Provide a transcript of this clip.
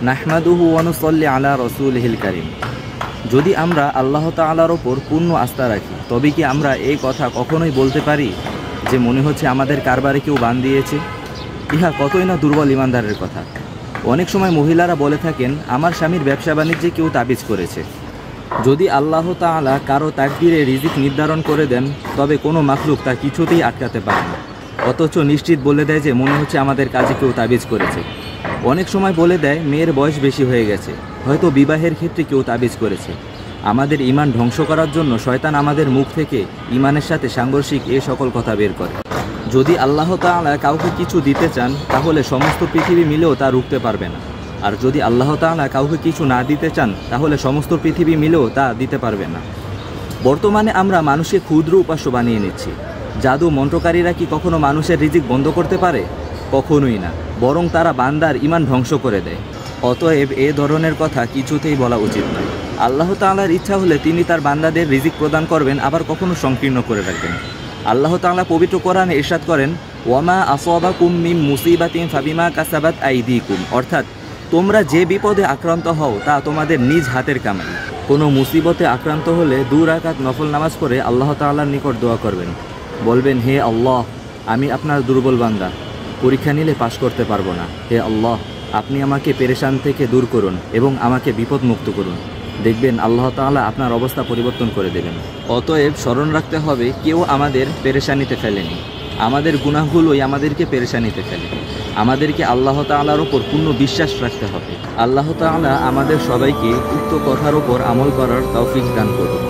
নাহমাদুহু ওয়া নুসাল্লি আলা রাসূলিহিল কারীম। যদি আমরা আল্লাহ তাআলার ওপর পূর্ণ আস্থা রাখি তবে কি আমরা এই কথা কখনোই বলতে পারি যে মনে হচ্ছে আমাদের কারবারে কেউ বান দিয়েছে? ইহা কতই না দুর্বল ইমানদারের কথা। অনেক সময় মহিলারা বলে থাকেন, আমার স্বামীর ব্যবসা বাণিজ্যে কেউ তাবিজ করেছে। যদি আল্লাহ তাআলা কারো তাকদীরে রিজিক নির্ধারণ করে দেন তবে কোনো মাখলুক তা কিছুতেই আটকাতে পারে না, অথচ নিশ্চিত বলে দেয় যে মনে হচ্ছে আমাদের কাজে কেউ তাবিজ করেছে। অনেক সময় বলে দেয় মেয়ের বয়স বেশি হয়ে গেছে, হয়তো বিবাহের ক্ষেত্রে কেউ তাবিজ করেছে। আমাদের ঈমান ধ্বংস করার জন্য শয়তান আমাদের মুখ থেকে ঈমানের সাথে সাংঘর্ষিক এ সকল কথা বের করে। যদি আল্লাহ তাআলা কাউকে কিছু দিতে চান তাহলে সমস্ত পৃথিবী মিলেও তা রুখতে পারবে না, আর যদি আল্লাহ তাআলা কাউকে কিছু না দিতে চান তাহলে সমস্ত পৃথিবী মিলেও তা দিতে পারবে না। বর্তমানে আমরা মানুষকে ক্ষুদ্র উপাস্য বানিয়ে নিচ্ছি। জাদু মন্ত্রকারীরা কি কখনো মানুষের রিজিক বন্ধ করতে পারে? কখনোই না, বরং তারা বান্দার ঈমান ধ্বংস করে দেয়। অতএব এ ধরনের কথা কিছুতেই বলা উচিত নয়। আল্লাহ তাআলার ইচ্ছা হলে তিনি তার বান্দাদের রিজিক প্রদান করবেন, আবার কখনো সংকীর্ণ করে রাখবেন। আল্লাহ তাআলা পবিত্র কোরআনে ইরশাদ করেন, ওয়ামা আসাবাকুম মিন মুসিবাতিন ফাবিমা কাসাবাত আইদিকুম, অর্থাৎ তোমরা যে বিপদে আক্রান্ত হও তা তোমাদের নিজ হাতের কামাই। কোনো মুসিবতে আক্রান্ত হলে 2 রাকাত নফল নামাজ পড়ে আল্লাহ তাআলার নিকট দোয়া করবেন। বলবেন, হে আল্লাহ, আমি আপনার দুর্বল বান্দা, পরীক্ষা নিলে পাশ করতে পারবো না। হে আল্লাহ, আপনি আমাকে পেরেশান থেকে দূর করুন এবং আমাকে বিপদ মুক্ত করুন। দেখবেন আল্লাহ তাআলা আপনার অবস্থা পরিবর্তন করে দেবেন। অতএব স্মরণ রাখতে হবে, কেউ আমাদের পেরেশানিতে ফেলেনি, আমাদের গুনাহগুলোই আমাদেরকে পেরেশানিতে ফেলে। আমাদেরকে আল্লাহ তাআলার ওপর পূর্ণ বিশ্বাস রাখতে হবে। আল্লাহ তাআলা আমাদের সবাইকে উক্ত কথার ওপর আমল করার তৌফিক দান করুন।